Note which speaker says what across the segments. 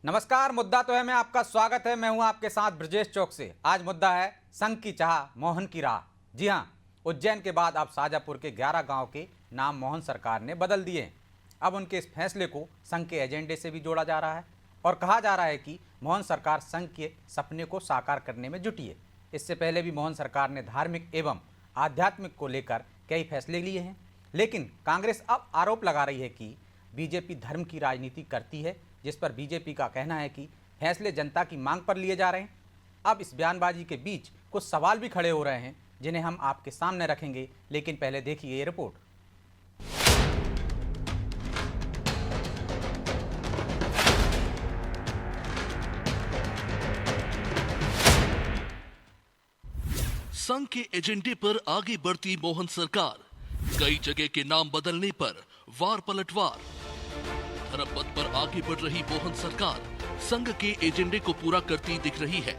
Speaker 1: नमस्कार, मुद्दा तो है में आपका स्वागत है। मैं हूं आपके साथ ब्रजेश चौक से। आज मुद्दा है संघ की चाह मोहन की राह। जी हां, उज्जैन के बाद अब शाजापुर के 11 गांव के नाम मोहन सरकार ने बदल दिए हैं। अब उनके इस फैसले को संघ के एजेंडे से भी जोड़ा जा रहा है और कहा जा रहा है कि मोहन सरकार संघ के सपने को साकार करने में जुटी है। इससे पहले भी मोहन सरकार ने धार्मिक एवं आध्यात्मिक को लेकर कई फैसले लिए हैं, लेकिन कांग्रेस अब आरोप लगा रही है कि बीजेपी धर्म की राजनीति करती है, जिस पर बीजेपी का कहना है कि फैसले जनता की मांग पर लिए जा रहे हैं। अब इस बयानबाजी के बीच कुछ सवाल भी खड़े हो रहे हैं, जिन्हें हम आपके सामने रखेंगे, लेकिन पहले देखिए ये रिपोर्ट।
Speaker 2: संघ के एजेंडे पर आगे बढ़ती मोहन सरकार, कई जगह के नाम बदलने पर वार पलटवार। धर्म पथ पर आगे बढ़ रही मोहन सरकार संघ के एजेंडे को पूरा करती दिख रही है।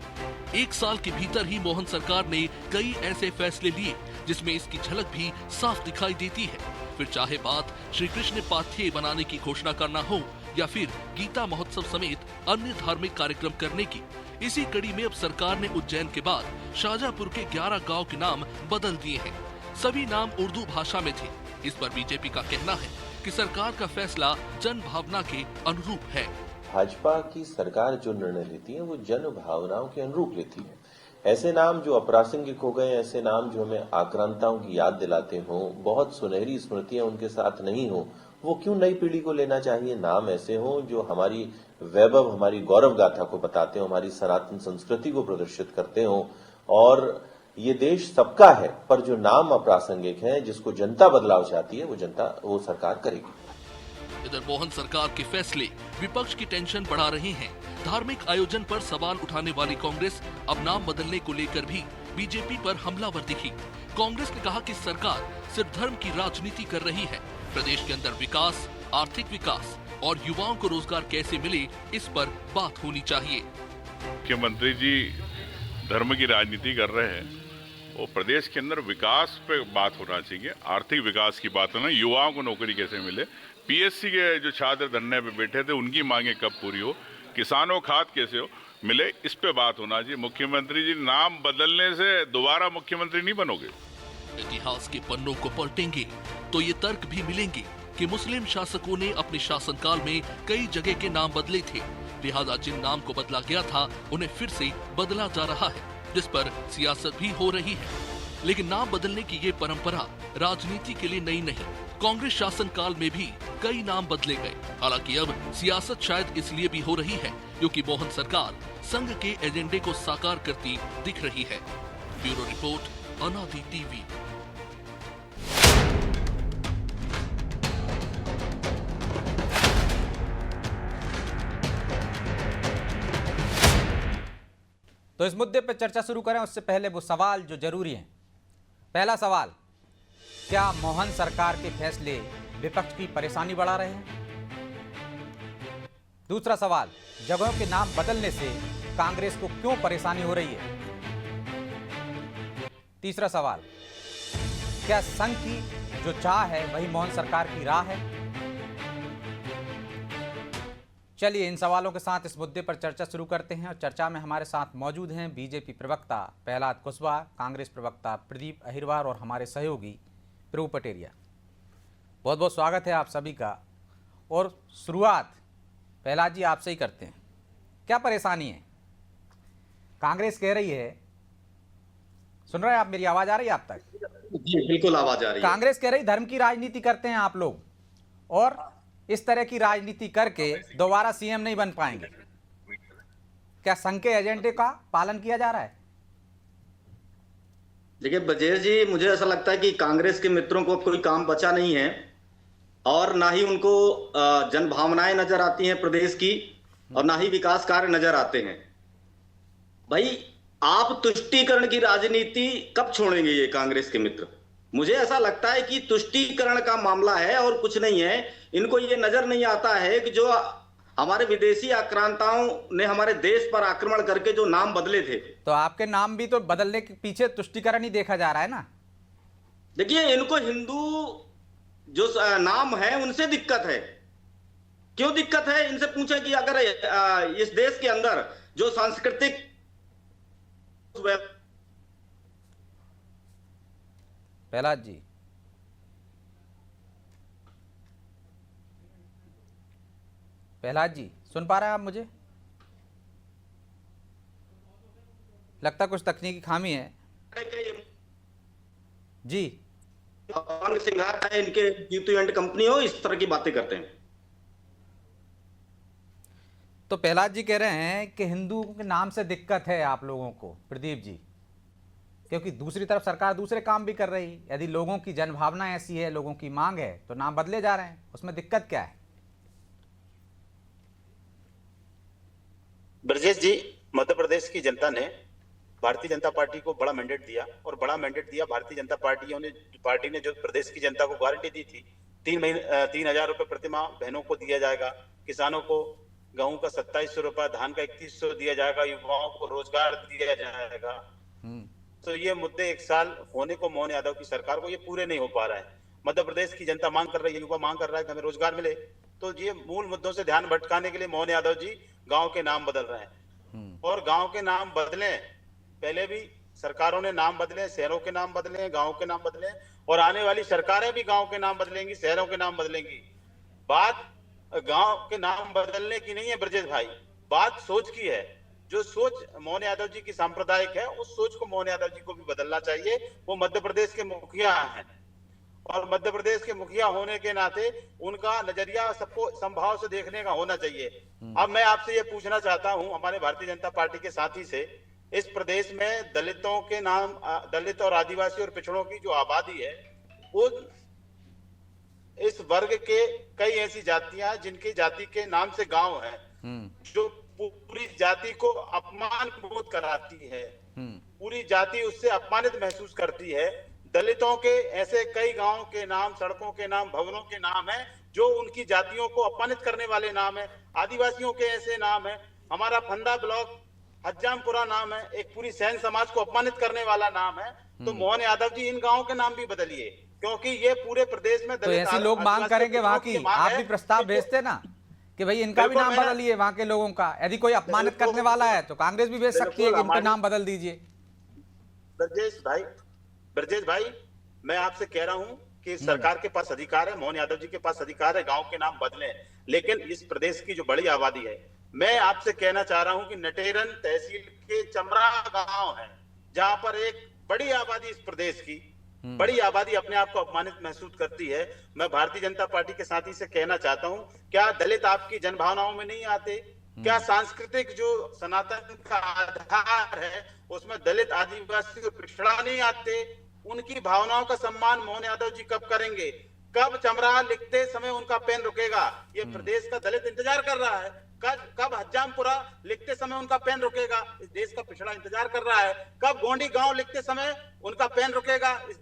Speaker 2: एक साल के भीतर ही मोहन सरकार ने कई ऐसे फैसले लिए जिसमें इसकी झलक भी साफ दिखाई देती है। फिर चाहे बात श्री कृष्ण पाठ्य बनाने की घोषणा करना हो या फिर गीता महोत्सव समेत अन्य धार्मिक कार्यक्रम करने की, इसी कड़ी में अब सरकार ने उज्जैन के बाद शाजापुर के 11 गांव के नाम बदल दिए हैं। सभी नाम उर्दू भाषा में थे। इस पर बीजेपी का कहना है कि सरकार का फैसला जन भावना के अनुरूप है।
Speaker 3: भाजपा की सरकार जो निर्णय लेती है वो जन भावनाओं के अनुरूप लेती है। ऐसे नाम जो अप्रासंगिक हो गए, ऐसे नाम जो हमें आक्रांताओं की याद दिलाते हों, बहुत सुनहरी स्मृतियां उनके साथ नहीं हो, वो क्यों नई पीढ़ी को लेना चाहिए। नाम ऐसे हों जो हमारी वैभव, हमारी गौरव गाथा को बताते हो, हमारी सनातन संस्कृति को प्रदर्शित करते हो। और ये देश सबका है, पर जो नाम अप्रासंगिक है, जिसको जनता बदलाव चाहती है, वो सरकार करेगी।
Speaker 2: इधर मोहन सरकार के फैसले विपक्ष की टेंशन बढ़ा रहे हैं। धार्मिक आयोजन पर सवाल उठाने वाली कांग्रेस अब नाम बदलने को लेकर भी बीजेपी पर हमलावर दिखी। कांग्रेस ने कहा कि सरकार सिर्फ धर्म की राजनीति कर रही है। प्रदेश के अंदर विकास, आर्थिक विकास और युवाओं को रोजगार कैसे मिले, इस पर बात होनी चाहिए।
Speaker 4: मुख्यमंत्री जी धर्म की राजनीति कर रहे हैं, वो प्रदेश के अंदर विकास पे बात होना चाहिए, आर्थिक विकास की बात होना, युवाओं को नौकरी कैसे मिले, पीएससी के जो छात्र धरने पे बैठे थे उनकी मांगे कब पूरी हो, किसानों खाद कैसे हो मिले, इस पे बात होना चाहिए। मुख्यमंत्री जी नाम बदलने से दोबारा मुख्यमंत्री नहीं बनोगे।
Speaker 2: इतिहास के पन्नों को पलटेंगे तो ये तर्क भी मिलेंगे कि मुस्लिम शासकों ने अपने शासनकाल में कई जगह के नाम बदले थे, लिहाजा जिन नाम को बदला गया था उन्हें फिर से बदला जा रहा है, जिस पर सियासत भी हो रही है। लेकिन नाम बदलने की ये परंपरा राजनीति के लिए नई नहीं। कांग्रेस शासनकाल में भी कई नाम बदले गए। हालांकि अब सियासत शायद इसलिए भी हो रही है क्योंकि मोहन सरकार संघ के एजेंडे को साकार करती दिख रही है। ब्यूरो रिपोर्ट, अनादि टीवी।
Speaker 1: तो इस मुद्दे पर चर्चा शुरू करें उससे पहले वो सवाल जो जरूरी हैं। पहला सवाल, क्या मोहन सरकार के फैसले विपक्ष की परेशानी बढ़ा रहे हैं? दूसरा सवाल, जगहों के नाम बदलने से कांग्रेस को क्यों परेशानी हो रही है? तीसरा सवाल, क्या संघ की जो चाह है वही मोहन सरकार की राह है? चलिए इन सवालों के साथ इस मुद्दे पर चर्चा शुरू करते हैं। और चर्चा में हमारे साथ मौजूद हैं बीजेपी प्रवक्ता प्रहलाद कुशवाहा, कांग्रेस प्रवक्ता प्रदीप अहिरवार और हमारे सहयोगी प्रभु पटेरिया। बहुत बहुत स्वागत है आप सभी का। और शुरुआत प्रहलाद जी आपसे ही करते हैं। क्या परेशानी है? कांग्रेस कह रही है, सुन रहे हैं आप, मेरी आवाज आ रही है आप तक?
Speaker 5: जी बिल्कुल आवाज आ रही है।
Speaker 1: कांग्रेस कह रही धर्म की राजनीति करते हैं आप लोग, और इस तरह की राजनीति करके दोबारा सीएम नहीं बन पाएंगे। क्या संघ के एजेंडे का पालन किया जा रहा है?
Speaker 5: देखिए ब्रजेश जी, मुझे ऐसा लगता है कि कांग्रेस के मित्रों को कोई काम बचा नहीं है और ना ही उनको जन भावनाएं नजर आती हैं प्रदेश की, और ना ही विकास कार्य नजर आते हैं। भाई, आप तुष्टीकरण की राजनीति कब छोड़ेंगे ये कांग्रेस के मित्र? मुझे ऐसा लगता है कि तुष्टीकरण का मामला है और कुछ नहीं है। इनको ये नजर नहीं आता है कि जो हमारे विदेशी आक्रांताओं ने हमारे देश पर आक्रमण करके जो नाम बदले थे,
Speaker 1: तो आपके नाम भी तो बदलने के पीछे तुष्टीकरण ही देखा जा रहा है ना।
Speaker 5: देखिए इनको हिंदू जो नाम है उनसे दिक्कत है। क्यों दिक्कत है? इनसे पूछें कि अगर इस देश के अंदर जो सांस्कृतिक
Speaker 1: प्रहलाद जी, प्रहलाद जी सुन पा रहे हैं आप मुझे? लगता कुछ तकनीकी खामी है जी।
Speaker 5: सिंघार है, इनके जीतू एंड कंपनी हो, इस तरह की बातें करते हैं।
Speaker 1: तो प्रहलाद जी कह रहे हैं कि हिंदू के नाम से दिक्कत है आप लोगों को, प्रदीप जी, क्योंकि दूसरी तरफ सरकार दूसरे काम भी कर रही। यदि लोगों की जनभावना ऐसी है, लोगों की मांग है, तो नाम बदले जा रहे हैं, उसमें दिक्कत क्या है?
Speaker 6: ब्रजेश जी, मध्य प्रदेश की जनता ने भारतीय जनता पार्टी को बड़ा मैंडेट दिया, और बड़ा मैंडेट दिया भारतीय जनता पार्टी ने जो प्रदेश की जनता को गारंटी दी थी, 3,000 रुपए प्रतिमाह बहनों को दिया जाएगा, किसानों को गेहूं का 2700 रुपया, धान का 3100 दिया जाएगा, युवाओं को रोजगार दिया जाएगा। तो ये मुद्दे 1 साल होने को मोहन यादव की सरकार को ये पूरे नहीं हो पा रहा है। मध्य प्रदेश की जनता मांग कर रही है, युवा मांग कर रहा है कि हमें रोजगार मिले, तो ये मूल मुद्दों से ध्यान भटकाने के लिए मोहन यादव जी गांव के नाम बदल रहे हैं। और गांव के नाम बदले, पहले भी सरकारों ने नाम बदले, शहरों के नाम बदले, गांव के नाम बदले, और आने वाली सरकारें भी गांव के नाम बदलेंगी, शहरों के नाम बदलेंगी। बात गांव के नाम बदलने की नहीं है ब्रजेश भाई, बात सोच की है। जो सोच मोहन यादव जी की सांप्रदायिक है, उस सोच को मोहन यादव जी को भी बदलना चाहिए। वो मध्य प्रदेश के मुखिया हैं, और मध्य प्रदेश के मुखिया होने के नाते उनका नजरिया सबको समभाव से देखने का होना चाहिए। अब मैं आपसे ये पूछना चाहता हूं, हमारे भारतीय जनता पार्टी के साथी से, इस प्रदेश में दलितों के नाम, दलित और आदिवासी और पिछड़ों की जो आबादी है, उन इस वर्ग के कई ऐसी जातियां जिनकी जाति के नाम से गांव है, जो पूरी जाति को अपमान बोध कराती है, पूरी जाति उससे अपमानित महसूस करती है। दलितों के ऐसे कई गांवों के नाम, सड़कों के नाम, भवनों के नाम है जो उनकी जातियों को अपमानित करने वाले नाम है। आदिवासियों के ऐसे नाम है, हमारा फंदा ब्लॉक हज्जामपुरा नाम है, एक पूरी सैन समाज को अपमानित करने वाला नाम है। तो मोहन यादव जी इन गांवों के नाम भी बदलिए, क्योंकि ये पूरे प्रदेश में
Speaker 1: तो ऐसे लोग मांग करेंगे वहां की, आप भी प्रस्ताव भेजते ना कि भाई इनका भी नाम बदलिए, वहां के लोगों का। यदि कोई अपमानित करने वाला है तो कांग्रेस भी भेज सकती है कि इनका नाम बदल दीजिए।
Speaker 6: ब्रजेश भाई, मैं आपसे कह रहा हूं कि सरकार के पास अधिकार है, मोहन यादव जी के पास अधिकार है, गांव के नाम बदले। लेकिन इस प्रदेश की जो बड़ी आबादी है, मैं आपसे कहना चाह रहा हूं कि नटेरन तहसील के चमरा गांव है, जहां पर एक बड़ी आबादी, इस प्रदेश की बड़ी आबादी अपने आप को अपमानित महसूस करती है। मैं भारतीय जनता पार्टी के साथी से कहना चाहता हूं, क्या दलित आपकी जनभावनाओं में नहीं आते? क्या सांस्कृतिक जो सनातन का आधार है उसमें दलित, आदिवासी और पिछड़ा नहीं आते? उनकी भावनाओं का सम्मान मोहन यादव जी कब करेंगे? कब चमरा लिखते समय उनका पेन रुकेगा? ये प्रदेश का दलित इंतजार कर रहा है। कब हज्जामपुरा लिखते समय उनका पेन रुकेगा? इस देश का पिछड़ा इंतजार कर रहा है। कब गोंडी गांव लिखते समय उनका पेन रुकेगा? इस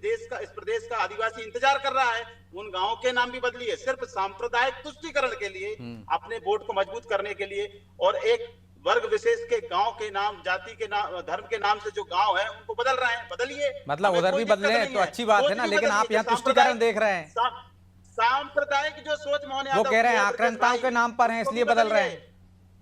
Speaker 6: प्रदेश का आदिवासी इंतजार कर रहा है। उन गांवों के नाम भी बदलिए, सिर्फ सांप्रदायिक तुष्टीकरण के लिए, अपने वोट को मजबूत करने के लिए, और एक वर्ग विशेष के गांव के नाम, जाति के नाम, धर्म के नाम से जो गांव है उनको बदल रहे हैं। बदलिए,
Speaker 1: मतलब उधर भी बदले तो अच्छी बात है ना, लेकिन आप यहाँ तुष्टीकरण देख रहे हैं।
Speaker 5: सांप्रदायिक जो सोच मोहन यादव,
Speaker 1: वो कह रहे हैं आक्रांताओं के नाम पर हैं इसलिए बदल रहे हैं,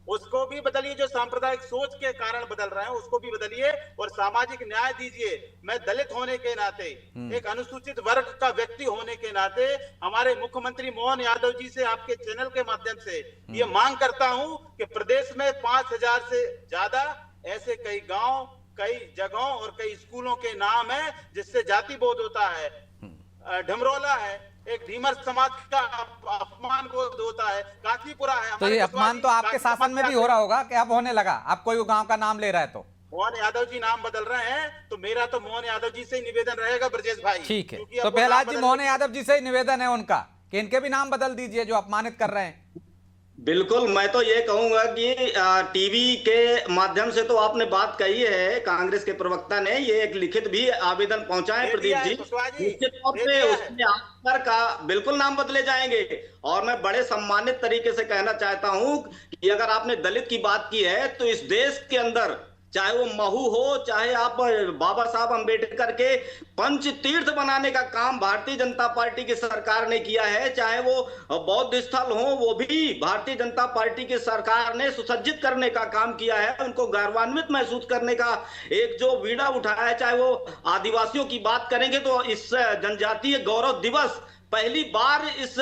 Speaker 5: उसको भी बदलिए। जो सांप्रदायिक सोच के कारण बदल रहे हैं उसको भी बदलिए, और सामाजिक न्याय दीजिए। मैं दलित होने के नाते, एक अनुसूचित वर्ग का व्यक्ति होने के नाते, हमारे मुख्यमंत्री मोहन यादव जी से आपके चैनल के माध्यम से ये मांग करता हूं कि प्रदेश में 5000 से ज्यादा ऐसे कई गांव, कई जगहों और कई स्कूलों के नाम है जिससे जाति बोध होता है। ढमरोला है, एक धीमर समाज का अपमान बोध होता है। काशीपुरा है।
Speaker 1: तो ये अपमान तो आपके शासन में भी हो रहा होगा कि अब होने लगा? आप कोई गांव का नाम ले रहा है तो
Speaker 5: मोहन यादव जी नाम बदल रहे हैं, तो मेरा तो मोहन यादव जी से ही निवेदन रहेगा ब्रजेश भाई।
Speaker 1: ठीक है, तो प्रहलाद जी, मोहन यादव जी से ही निवेदन है उनका कि इनके भी नाम बदल दीजिए जो अपमानित कर रहे हैं।
Speaker 5: बिल्कुल, मैं तो ये कहूंगा कि टीवी के माध्यम से तो आपने बात कही है, कांग्रेस के प्रवक्ता ने ये एक लिखित भी आवेदन पहुंचाए प्रदीप जी, निश्चित तौर पे उसमें आप का बिल्कुल नाम बदले जाएंगे। और मैं बड़े सम्मानित तरीके से कहना चाहता हूं कि अगर आपने दलित की बात की है, तो इस देश के अंदर चाहे वो महू हो, चाहे आप बाबा साहब अंबेडकर के पंच तीर्थ बनाने का काम भारतीय जनता पार्टी की सरकार ने किया है, चाहे वो बौद्ध स्थल हो, वो भी भारतीय जनता पार्टी की सरकार ने सुसज्जित करने का काम किया है, उनको गौरवान्वित महसूस करने का एक जो बीड़ा उठाया है। चाहे वो आदिवासियों की बात करेंगे तो इस जनजातीय गौरव दिवस पहली बार इस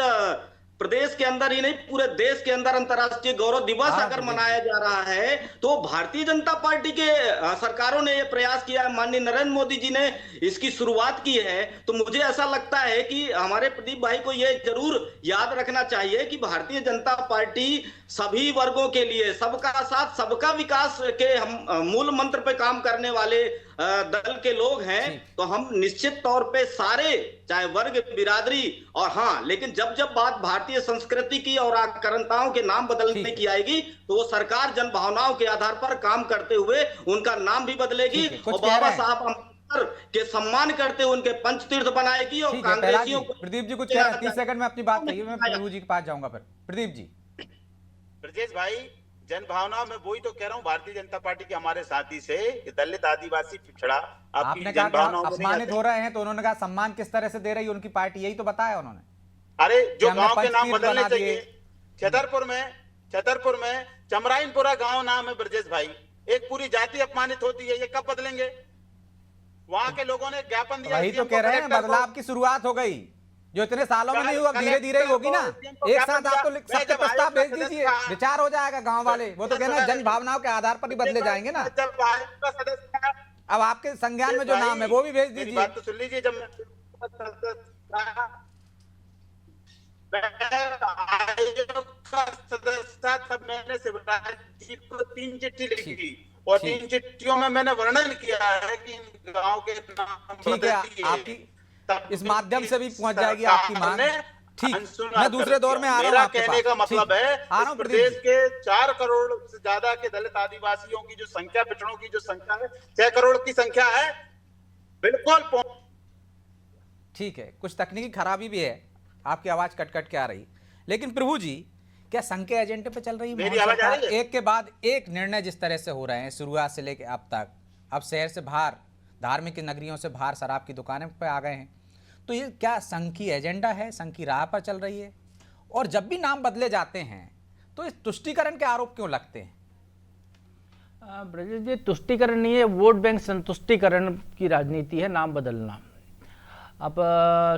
Speaker 5: प्रदेश के अंदर ही नहीं पूरे देश के अंदर अंतर्राष्ट्रीय गौरव दिवस अगर मनाया जा रहा है तो भारतीय जनता पार्टी के सरकारों ने यह प्रयास किया है, माननीय नरेंद्र मोदी जी ने इसकी शुरुआत की है। तो मुझे ऐसा लगता है कि हमारे प्रदीप भाई को यह जरूर याद रखना चाहिए कि भारतीय जनता पार्टी सभी वर्गों के लिए सबका साथ सबका विकास के हम मूल मंत्र पे काम करने वाले दल के लोग हैं। तो हम निश्चित तौर पे सारे चाहे वर्ग बिरादरी और हाँ, लेकिन जब जब बात भारतीय संस्कृति की और आक्रांताओं के नाम बदलने की आएगी तो वो सरकार जन भावनाओं के आधार पर काम करते हुए उनका नाम भी बदलेगी और बाबा साहब अम्बेडकर के सम्मान करते हुए उनके पंचतीर्थ बनाएगी। और कांग्रेसियों को
Speaker 1: प्रदीप जी कुछ कह रहे हैं, 30 सेकंड में अपनी बात कहिए, मैं प्रभु जी के पास जाऊंगा फिर। प्रदीप जी।
Speaker 6: ब्रजेश भाई, जन भावनाओं में वही तो कह रहा हूँ, भारतीय जनता पार्टी के हमारे साथी से दलित आदिवासी पिछड़ा
Speaker 1: आपने कहा कि अपमानित हो रहे हैं तो उन्होंने कहा सम्मान किस तरह से दे रही है उनकी पार्टी, यही तो बताया उन्होंने।
Speaker 6: अरे जो गांव के नाम बदलने चाहिए, छतरपुर में चमराइनपुरा गांव नाम है ब्रजेश भाई, एक पूरी जाति अपमानित होती है, ये कब बदलेंगे? वहां के लोगों ने ज्ञापन दिया।
Speaker 1: वही तो कह रहे हैं, बदलाव की शुरुआत हो गई जो इतने सालों में नहीं हुआ, धीरे धीरे ही होगी ना। एक साथ आप तो सबके प्रस्ताव भेज दीजिए, विचार हो जाएगा गांव वाले। वो तो कहना जन भावनाओं के आधार पर ही बदले जाएंगे ना। अब आपके संज्ञान में जो नाम है वो भी भेज दीजिए।
Speaker 6: बात तो सुन लीजिए, जब आयोग का सदस्य था तब मैंने शिवराज जी को 3 चिट्ठी लिखी और 3 चिट्ठियों में मैंने वर्णन किया है कि गांव के नाम
Speaker 1: ठीक है, आपकी इस माध्यम से भी पहुंच जाएगी आपकी मांग। ठीक, मैं दूसरे दौर में आ रहा हूं आपके पास।
Speaker 6: कहने का मतलब है इस प्रदेश के 4 करोड़ से ज्यादा के दलित आदिवासियों की जो संख्या, पिछड़ों की जो संख्या है 6 करोड़ की संख्या है, बिल्कुल।
Speaker 1: ठीक है, कुछ तकनीकी खराबी भी है, आपकी आवाज कट कट के आ रही। लेकिन प्रभु जी, क्या संघ के एजेंडे पे चल रही
Speaker 6: मेरी आवाज आ रही है?
Speaker 1: एक के बाद एक निर्णय जिस तरह से हो रहे हैं शुरुआत से लेकर अब तक, अब शहर से बाहर, धार्मिक नगरियों से बाहर शराब की दुकानें पे आ गए हैं, तो ये क्या संघ की एजेंडा है, संघ की राह पर चल रही है? और जब भी नाम बदले जाते हैं तो इस तुष्टीकरण के आरोप क्यों लगते हैं?
Speaker 7: ब्रजेश जी, तुष्टीकरण नहीं है, वोट बैंक संतुष्टीकरण की राजनीति है नाम बदलना। आप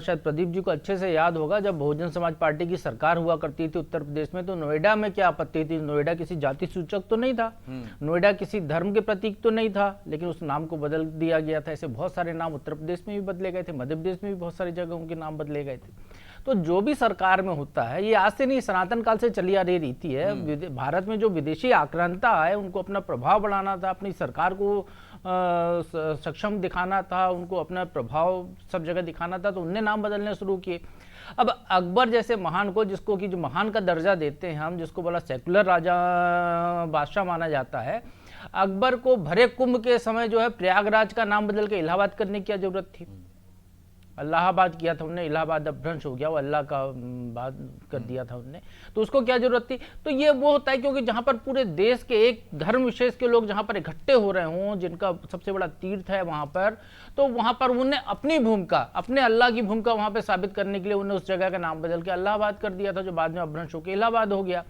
Speaker 7: शायद प्रदीप जी को अच्छे से याद होगा, जब बहुजन समाज पार्टी की सरकार हुआ करती थी उत्तर प्रदेश में, तो नोएडा में क्या आपत्ति थी? नोएडा किसी जाति सूचक तो नहीं था, नोएडा किसी धर्म के प्रतीक तो नहीं था, लेकिन उस नाम को बदल दिया गया था। ऐसे बहुत सारे नाम उत्तर प्रदेश में भी बदले गए थे, मध्य प्रदेश में भी बहुत सारी जगहों के नाम बदले गए थे। तो जो भी सरकार में होता है, ये आज से नहीं, सनातन काल से चली आ रही रीति है। भारत में जो विदेशी आक्रांता है उनको अपना प्रभाव बढ़ाना था, अपनी सरकार को सक्षम दिखाना था, उनको अपना प्रभाव सब जगह दिखाना था, तो उनने नाम बदलने शुरू किए। अब अकबर जैसे महान को, जिसको कि जो महान का दर्जा देते हैं हम, जिसको बड़ा सेकुलर राजा बादशाह माना जाता है, अकबर को भरे कुंभ के समय जो है प्रयागराज का नाम बदल के इलाहाबाद करने की क्या जरूरत थी? इलाहाबाद किया था उनने, इलाहाबाद अपभ्रंश हो गया, वो अल्लाह का बात कर दिया था उनने, तो उसको क्या जरूरत थी? तो ये वो होता है क्योंकि जहां पर पूरे देश के एक धर्म विशेष के लोग जहां पर इकट्ठे हो रहे हों, जिनका सबसे बड़ा तीर्थ है वहां पर, तो वहां पर उन्हें अपनी भूमिका, अपने अल्लाह की भूमिका वहां पर साबित करने के लिए उन्हें उस जगह का नाम बदल के इलाहाबाद कर दिया था, जो बाद में अपभ्रंश होकर इलाहाबाद हो गया।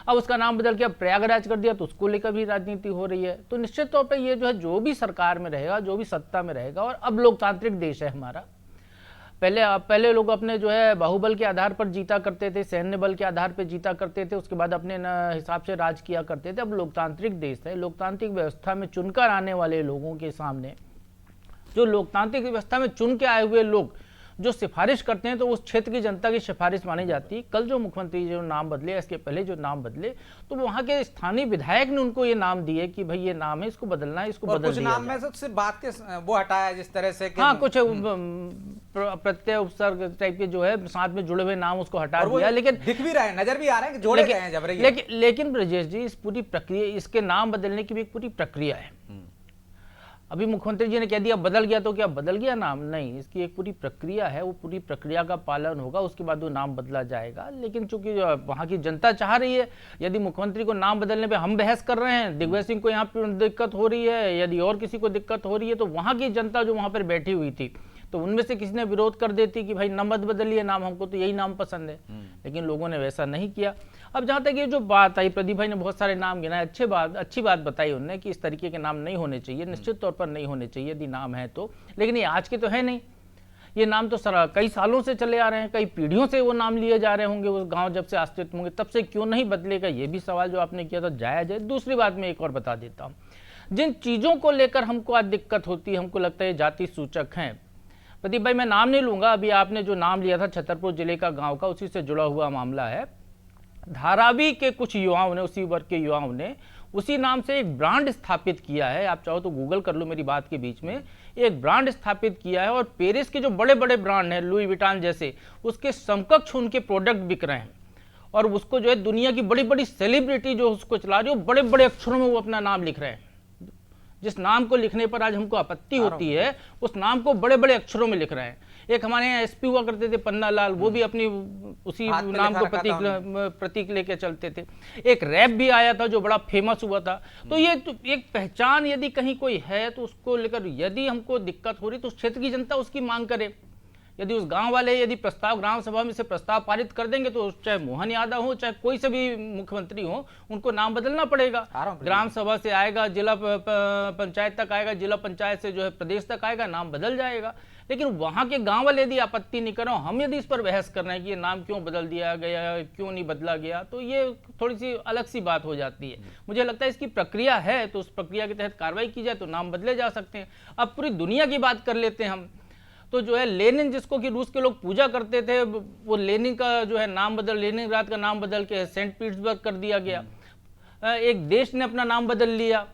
Speaker 7: अब उसका नाम बदल के अब प्रयागराज कर दिया, तो उसको लेकर भी राजनीति हो रही है। तो निश्चित तौर पर ये जो है, जो भी सरकार में रहेगा, जो भी सत्ता में रहेगा, और अब लोकतांत्रिक देश है हमारा, पहले लोग अपने जो है बाहुबल के आधार पर जीता करते थे, सैन्य बल के आधार पर जीता करते थे, उसके बाद अपने हिसाब से राज किया करते थे। अब लोकतांत्रिक देश है, लोकतांत्रिक व्यवस्था में चुनकर आने वाले लोगों के सामने, जो लोकतांत्रिक व्यवस्था में चुन के आए हुए लोग जो सिफारिश करते हैं, तो उस क्षेत्र की जनता की सिफारिश मानी जाती है। कल जो मुख्यमंत्री जो नाम बदले, इसके पहले जो नाम बदले, तो वहां के स्थानीय विधायक ने उनको ये नाम दिए कि भाई ये नाम है, इसको बदलना है, इसको बदल दिया।
Speaker 1: कुछ नाम में से सिर्फ बात के वो हटाया जिस तरह से
Speaker 7: हाँ, कुछ प्रत्यय उपसर्ग टाइप के जो है साथ में जुड़े हुए नाम उसको हटा दिया, लेकिन
Speaker 1: दिख भी रहे हैं, नजर भी आ रहे हैं कि जोड़े गए हैं जबरदस्ती।
Speaker 7: लेकिन ब्रजेश जी, इस पूरी प्रक्रिया, इसके नाम बदलने की भी एक पूरी प्रक्रिया है। अभी मुख्यमंत्री जी ने कह दिया बदल गया, तो क्या बदल गया नाम? नहीं, इसकी एक पूरी प्रक्रिया है, वो पूरी प्रक्रिया का पालन होगा, उसके बाद वो नाम बदला जाएगा। लेकिन चूंकि वहाँ की जनता चाह रही है, यदि मुख्यमंत्री को नाम बदलने पे हम बहस कर रहे हैं, दिग्विजय सिंह को यहाँ पर दिक्कत हो रही है, यदि और किसी को दिक्कत हो रही है, तो वहाँ की जनता जो वहाँ पर बैठी हुई थी, तो उनमें से किसी ने विरोध कर देती कि भाई न मत बदलिए नाम, हमको तो यही नाम पसंद है। लेकिन लोगों ने वैसा नहीं किया। अब जहाँ तक ये जो बात आई, प्रदीप भाई ने बहुत सारे नाम गिनाए, अच्छी बात बताई उन्होंने कि इस तरीके के नाम नहीं होने चाहिए, निश्चित तौर पर नहीं होने चाहिए यदि नाम है तो। लेकिन ये आज के तो है नहीं, ये नाम तो कई सालों से चले आ रहे हैं, कई पीढ़ियों से वो नाम लिए जा रहे होंगे। उस गाँव जब से अस्तित्व होंगे तब से क्यों नहीं बदलेगा, ये भी सवाल जो आपने किया था जायज़ है। दूसरी बात मैं एक और बता देता हूँ, जिन चीज़ों को लेकर हमको आज दिक्कत होती है, हमको लगता है जाति सूचक हैं। प्रदीप भाई मैं नाम नहीं लूंगा, अभी आपने जो नाम लिया था छतरपुर जिले का गांव का, उसी से जुड़ा हुआ मामला है। धारावी के कुछ युवाओं ने, उसी वर्ग के युवाओं ने उसी नाम से एक ब्रांड स्थापित किया है। आप चाहो तो गूगल कर लो मेरी बात के बीच में, एक ब्रांड स्थापित किया है। और पेरिस के जो बड़े बड़े ब्रांड हैं, लुई विटान जैसे, उसके समकक्ष उनके प्रोडक्ट बिक रहे हैं। और उसको जो है दुनिया की बड़ी बड़ी सेलिब्रिटी जो उसको चला रही है, बड़े बड़े अक्षरों में वो अपना नाम लिख रहे हैं। जिस नाम को लिखने पर आज हमको आपत्ति होती है, उस नाम को बड़े बड़े अक्षरों में लिख रहे हैं। एक हमारे यहाँ एसपी हुआ करते थे पन्ना लाल, वो भी अपनी उसी नाम को प्रतीक लेके चलते थे। एक रैप भी आया था जो बड़ा फेमस हुआ था। तो ये एक पहचान यदि कहीं कोई है तो उसको लेकर यदि हमको दिक्कत हो रही तो उस क्षेत्र की जनता उसकी मांग करे। यदि उस गांव वाले यदि प्रस्ताव ग्राम सभा में से प्रस्ताव पारित कर देंगे तो चाहे मोहन यादव हो चाहे कोई से भी मुख्यमंत्री हो, उनको नाम बदलना पड़ेगा। ग्राम सभा से आएगा, जिला पंचायत तक आएगा, जिला पंचायत से जो है प्रदेश तक आएगा, नाम बदल जाएगा। लेकिन वहां के गांव वाले यदि आपत्ति नहीं कर रहे हो, हम यदि इस पर बहस कर रहे हैं कि ये नाम क्यों बदल दिया गया, क्यों नहीं बदला गया, तो ये थोड़ी सी अलग सी बात हो जाती है। मुझे लगता है इसकी प्रक्रिया है, तो उस प्रक्रिया के तहत कार्रवाई की जाए तो नाम बदले जा सकते हैं। अब पूरी दुनिया की बात कर लेते हैं हम, तो जो है लेनिन, जिसको कि रूस के लोग पूजा करते थे, वो लेनिन का जो है नाम बदल, लेनिनग्राद का नाम बदल के सेंट पीटर्सबर्ग कर दिया गया। एक देश ने अपना नाम बदल लिया,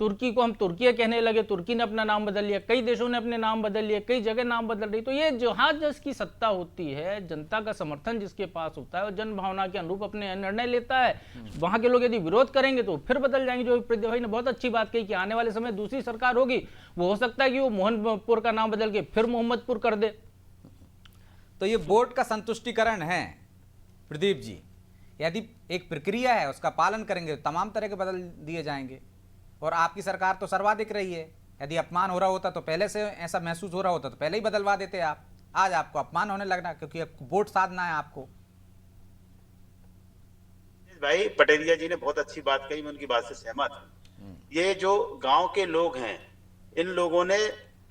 Speaker 7: तुर्की को हम तुर्किया कहने लगे, तुर्की ने अपना नाम बदल लिया। कई देशों ने अपने नाम बदल लिए, कई जगह नाम बदल रही। तो ये जहाँ जिसकी सत्ता होती है, जनता का समर्थन जिसके पास होता है और जन भावना के अनुरूप अपने निर्णय लेता है, वहाँ के लोग यदि विरोध करेंगे तो फिर बदल जाएंगे। जो प्रदीप भाई ने बहुत अच्छी बात कही कि आने वाले समय दूसरी सरकार होगी, वो हो सकता है कि वो मोहनपुर का नाम बदल के फिर मोहम्मदपुर कर दे।
Speaker 1: तो ये बोर्ड का संतुष्टिकरण है प्रदीप जी, यदि एक प्रक्रिया है उसका पालन करेंगे तो तमाम तरह के बदल दिए जाएंगे। और आपकी सरकार तो सर्वाधिक रही है, यदि अपमान हो रहा होता तो पहले से ऐसा महसूस हो रहा होता तो पहले ही बदलवा देते आप। आज आपको अपमान होने लगना क्योंकि वोट साधना है आपको।
Speaker 6: भाई पटेरिया जी ने बहुत अच्छी बात कही, मैं उनकी बात से सहमत हूं। ये जो गांव के लोग हैं, इन लोगों ने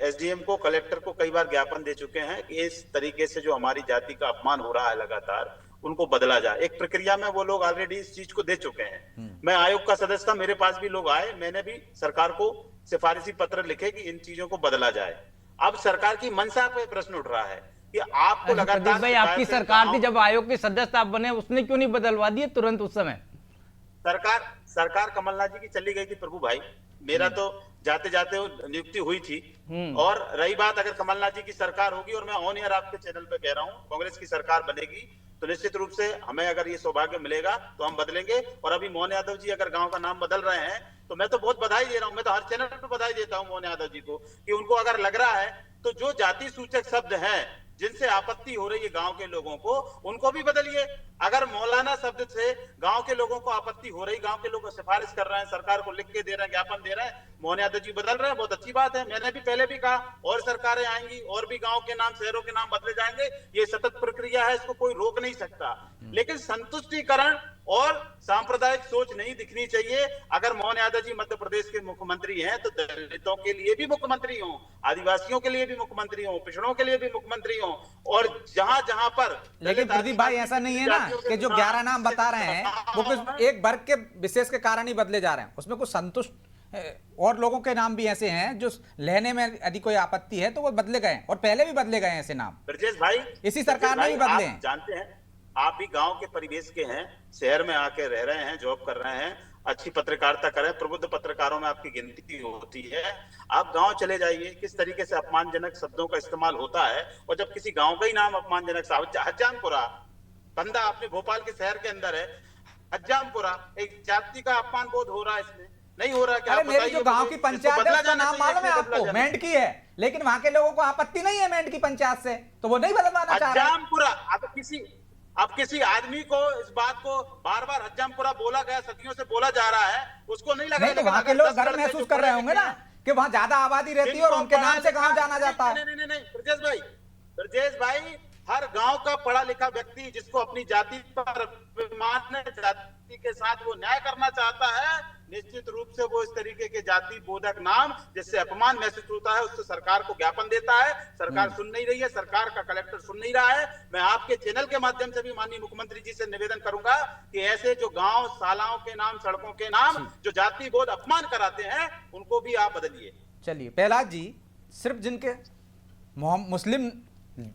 Speaker 6: एसडीएम को, कलेक्टर को कई बार ज्ञापन दे चुके हैं कि इस तरीके से जो हमारी जाति का अपमान हो रहा है लगातार, उनको बदला जाए। एक प्रक्रिया में वो लोग ऑलरेडी इस चीज को दे चुके हैं। मैं आयोग का सदस्य था, मेरे पास भी लोग आए, मैंने भी सरकार को सिफारिशी पत्र लिखे कि इन चीजों को बदला जाए। अब सरकार की मंशा पे प्रश्न उठ रहा है कि आपको लगातार
Speaker 7: भाई आपकी सरकार थी जब आयोग के सदस्य आप बने, उसने क्यों नहीं बदलवा दिए तुरंत उस समय?
Speaker 6: सरकार कमलनाथ जी की चली गई थी प्रभु भाई, मेरा तो जाते जाते नियुक्ति हुई थी। और रही बात अगर कमलनाथ जी की सरकार होगी, और मैं ऑन एयर आपके चैनल पे कह रहा हूं, कांग्रेस की सरकार बनेगी तो निश्चित रूप से हमें अगर ये सौभाग्य मिलेगा तो हम बदलेंगे। और अभी मोहन यादव जी अगर गांव का नाम बदल रहे हैं तो मैं तो बहुत बधाई दे रहा हूं, मैं तो हर चैनल पे बधाई देता हूं मोहन यादव जी को कि उनको अगर लग रहा है तो जो जाति सूचक शब्द हैं जिनसे आपत्ति हो रही है गांव के लोगों को, उनको भी बदलिए। अगर मौलाना शब्द से गांव के लोगों को आपत्ति हो रही, गांव के लोग सिफारिश कर रहे हैं, सरकार को लिख के दे रहे हैं, ज्ञापन दे रहे हैं, मोहन यादव जी बदल रहे हैं, बहुत अच्छी बात है। मैंने भी पहले भी कहा और सरकारें आएंगी और भी गांव के नाम, शहरों के नाम बदले जाएंगे। ये सतत प्रक्रिया है, इसको कोई रोक नहीं सकता। लेकिन संतुष्टिकरण और सांप्रदायिक सोच नहीं दिखनी चाहिए। अगर मोहन यादव जी मध्य प्रदेश के मुख्यमंत्री हैं तो दलितों के लिए भी मुख्यमंत्री हों, आदिवासियों के लिए भी मुख्यमंत्री हों, पिछड़ों के लिए भी मुख्यमंत्री हों। और जहां जहां पर,
Speaker 1: लेकिन प्रदीप भाई ऐसा नहीं है ना कि जो 11 नाम बता रहे हैं वो कुछ एक वर्ग के विशेष के कारण ही बदले जा रहे हैं, उसमें कुछ संतुष्ट और लोगों के नाम भी ऐसे हैं जो लेने में यदि कोई आपत्ति है तो वो बदले गए, और पहले भी बदले गए ऐसे नाम।
Speaker 6: ब्रजेश भाई,
Speaker 1: इसी सरकार ने भी बदले हैं।
Speaker 6: जानते हैं, आप भी गांव के परिवेश के हैं, शहर में आके रह रहे हैं, जॉब कर रहे हैं, अच्छी पत्रकारिता करें, प्रबुद्ध पत्रकारों में आपकी गिनती होती है। आप गांव चले जाइए, किस तरीके से अपमानजनक शब्दों का इस्तेमाल होता है। और जब किसी गांव का ही नाम अपमानजनक, हज्जामपुरा, बंदा अपने भोपाल के शहर के अंदर है, हज्जामपुरा, एक जाति का अपमान बोध हो रहा है इसमें। नहीं हो रहा क्या?
Speaker 1: अरे
Speaker 6: आप
Speaker 1: मेरी
Speaker 6: बताइए
Speaker 1: जो गांव
Speaker 6: मुझे,
Speaker 1: की
Speaker 6: इसको
Speaker 1: पंचायत है
Speaker 6: बदला
Speaker 1: उसका
Speaker 6: जाना
Speaker 1: नाम
Speaker 6: चाहिए,
Speaker 1: मालूम है
Speaker 6: क्यों बदला
Speaker 1: आपको,
Speaker 6: जाना?
Speaker 1: मेंढकी है, लेकिन वहां के लोगों को आपत्ति नहीं है मेंढकी पंचायत से, तो वो नहीं बदलवाना चाह रहे हैं।
Speaker 6: हज्जामपुरा, अब किसी आदमी को इस बात को बार बार हज्जामपुरा बोला गया, सदियों से बोला जा रहा है, उसको नहीं लगा।
Speaker 1: नहीं तो वहां के लोग गर्व महसूस कर रहे होंगे ना कि वहां ज्यादा आबादी रहती है और उनके नाम से गांव जाना जाता है।
Speaker 6: नहीं, ब्रजेश भाई, हर गांव का पढ़ा लिखा व्यक्ति जिसको अपनी जाति पर अभिमान है, जाति के साथ वो न्याय करना चाहता है, निश्चित रूप से वो इस तरीके के जाति बोधक नाम जिससे अपमान महसूस होता है उससे सरकार को ज्ञापन देता है। सरकार सुन नहीं रही है, सरकार का कलेक्टर सुन नहीं रहा है। मैं आपके चैनल के माध्यम से भी माननीय मुख्यमंत्री जी से निवेदन करूंगा कि ऐसे जो गांव शालाओं के नाम, सड़कों के नाम जो जाति बोध अपमान कराते हैं, उनको भी आप बदलिए।
Speaker 1: चलिए प्रहलाद जी, सिर्फ जिनके मुस्लिम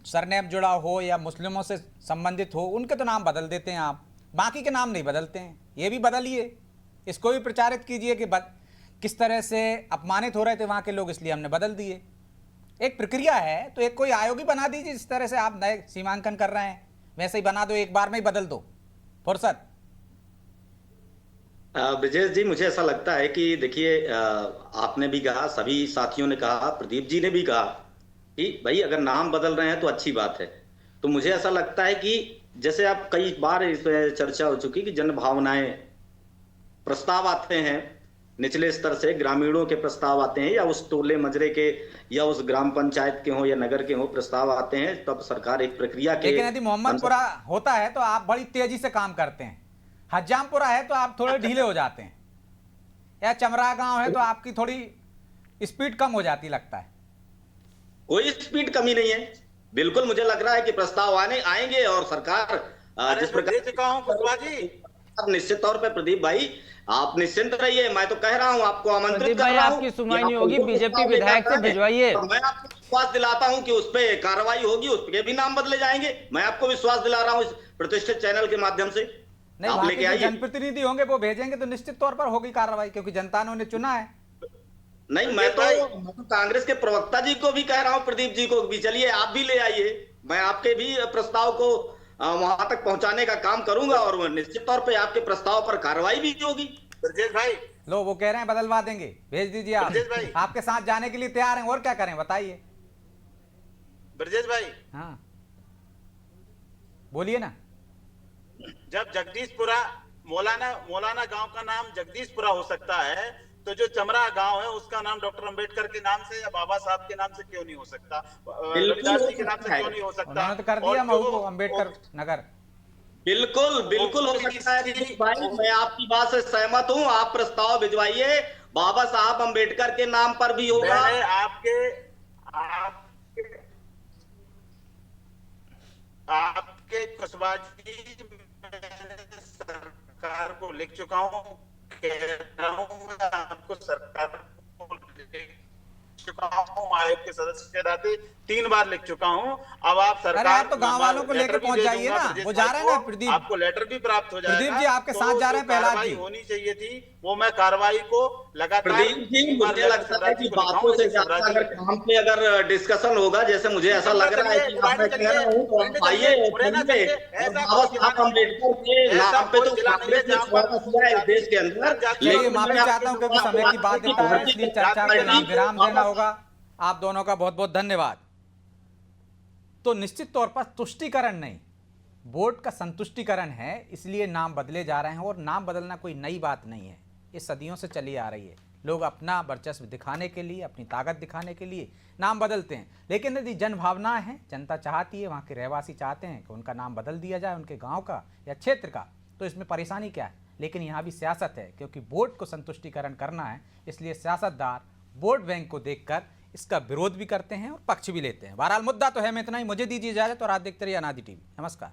Speaker 1: सरनेम जुड़ा हो या मुस्लिमों से संबंधित हो उनके तो नाम बदल देते हैं आप, बाकी के नाम नहीं बदलते हैं। ये भी बदलिए, इसको भी प्रचारित कीजिए कि किस तरह से अपमानित हो रहे थे वहाँ के लोग, इसलिए हमने बदल दिए। एक प्रक्रिया है, तो एक कोई आयोग ही बना दीजिए। जिस तरह से आप नए सीमांकन कर रहे हैं वैसे ही बना दो, एक बार में ही बदल दो, फुर्सत।
Speaker 5: ब्रजेश जी, मुझे ऐसा लगता है कि देखिए, आपने भी कहा, सभी साथियों ने कहा, प्रदीप जी ने भी कहा कि भाई अगर नाम बदल रहे हैं तो अच्छी बात है। तो मुझे ऐसा लगता है कि जैसे आप कई बार इस पे चर्चा हो चुकी कि जन भावनाएं, प्रस्ताव आते हैं निचले स्तर से, ग्रामीणों के प्रस्ताव आते हैं या उस टोले मजरे के या उस ग्राम पंचायत के हो या नगर के हो, प्रस्ताव आते हैं, तब सरकार एक प्रक्रिया के।
Speaker 1: लेकिन यदि मोहम्मदपुरा होता है तो आप बड़ी तेजी से काम करते हैं, हज्जामपुरा है तो आप थोड़े ढीले हो जाते हैं, या चमरा गांव है तो आपकी थोड़ी स्पीड कम हो जाती लगता है।
Speaker 5: कोई स्पीड कमी नहीं है, बिल्कुल मुझे लग रहा है कि प्रस्ताव आएंगे और सरकार जिस प्रकार निश्चित तौर पे, प्रदीप भाई आप निश्चिंत रहिए, मैं तो कह रहा हूं, आपको आमंत्रित कर रहा हूं।
Speaker 7: आपकी सुनवाई नहीं होगी, बीजेपी विधायक से भिजवाइए।
Speaker 5: मैं आपको विश्वास दिलाता हूं कि उस पर कार्रवाई होगी, उस पर भी नाम बदले जाएंगे। मैं आपको विश्वास दिला रहा हूं इस प्रतिष्ठित चैनल के माध्यम से।
Speaker 1: नहीं,
Speaker 5: आप लेके आइए,
Speaker 1: जनप्रतिनिधि होंगे वो भेजेंगे तो निश्चित तौर पर होगी कार्रवाई, क्योंकि जनता ने उन्हें चुना है।
Speaker 5: नहीं, मैं तो कांग्रेस के प्रवक्ता जी को भी कह रहा हूं, प्रदीप जी को भी, चलिए आप भी ले आइए, मैं आपके भी प्रस्ताव को वहां तक पहुंचाने का काम करूंगा और निश्चित तौर पे आपके प्रस्ताव पर कार्रवाई भी होगी।
Speaker 6: ब्रजेश भाई,
Speaker 1: लो वो कह रहे हैं बदलवा देंगे, भेज दीजिए आप, आपके साथ जाने के लिए तैयार हैं, और क्या करें बताइए।
Speaker 6: ब्रजेश भाई,
Speaker 1: हाँ बोलिए ना।
Speaker 6: जब जगदीशपुरा मौलाना गांव का नाम जगदीशपुरा हो सकता है, तो जो चमरा गांव है उसका नाम डॉक्टर अंबेडकर के नाम से या बाबा साहब के नाम से क्यों नहीं हो सकता, रविदास जी के नाम से क्यों नहीं हो सकता?
Speaker 1: उन्होंने तो कर दिया महू को अंबेडकर नगर।
Speaker 5: बिल्कुल हो सकता है भाई, मैं आपकी बात से सहमत हूं। आप प्रस्ताव भिजवाइए, बाबा साहब अंबेडकर के नाम पर भी होगा।
Speaker 6: आपके कुशवाजी सरकार को लिख चुका हूं, कह रहा हूं मैं आपको, सरकार को लिख चुका हूं, आयोग के सदस्य के नाते 3 बार लिख चुका हूं। अब आप सरकार,
Speaker 1: आप तो गांव वालों को लेकर पहुंच जाइए ना, वो जा रहे हैं ना प्रदीप,
Speaker 6: आपको लेटर भी प्राप्त हो जाएगा।
Speaker 1: प्रदीप जी आपके साथ जा रहे हैं, प्रहलाद जी
Speaker 6: होनी चाहिए थी, वो मैं कार्रवाई को लगातार।
Speaker 5: प्रदीप जी, मुझे लगता है कि बातों से ज्यादा अगर काम पे अगर डिस्कशन होगा, जैसे मुझे ऐसा लग रहा है कि मैं कह रहा हूं, तो आप आइए बाबा साहब अम्बेडकर के नाम पे तो कांग्रेस ने स्वागत किया है देश के अंदर।
Speaker 1: लेकिन माफी चाहता हूं क्योंकि समय की बात है, इसलिए चर्चा के नाम विराम देना होगा। आप दोनों का बहुत बहुत धन्यवाद। तो निश्चित तौर पर तुष्टीकरण नहीं, बोर्ड का संतुष्टिकरण है, इसलिए नाम बदले जा रहे हैं। और नाम बदलना कोई नई बात नहीं है, ये सदियों से चली आ रही है। लोग अपना वर्चस्व दिखाने के लिए, अपनी ताकत दिखाने के लिए नाम बदलते हैं। लेकिन यदि जन भावनाएं हैं, जनता चाहती है, वहाँ के रहवासी चाहते हैं कि उनका नाम बदल दिया जाए, उनके गाँव का या क्षेत्र का, तो इसमें परेशानी क्या है? लेकिन यहाँ भी सियासत है, क्योंकि बोर्ड को संतुष्टिकरण करना है, इसलिए सियासतदार वोट बैंक को देखकर इसका विरोध भी करते हैं और पक्ष भी लेते हैं। बहरहाल मुद्दा तो है, मैं इतना ही, मुझे दीजिए इजाजत और आप देखते रहिए अनादि टीवी। नमस्कार।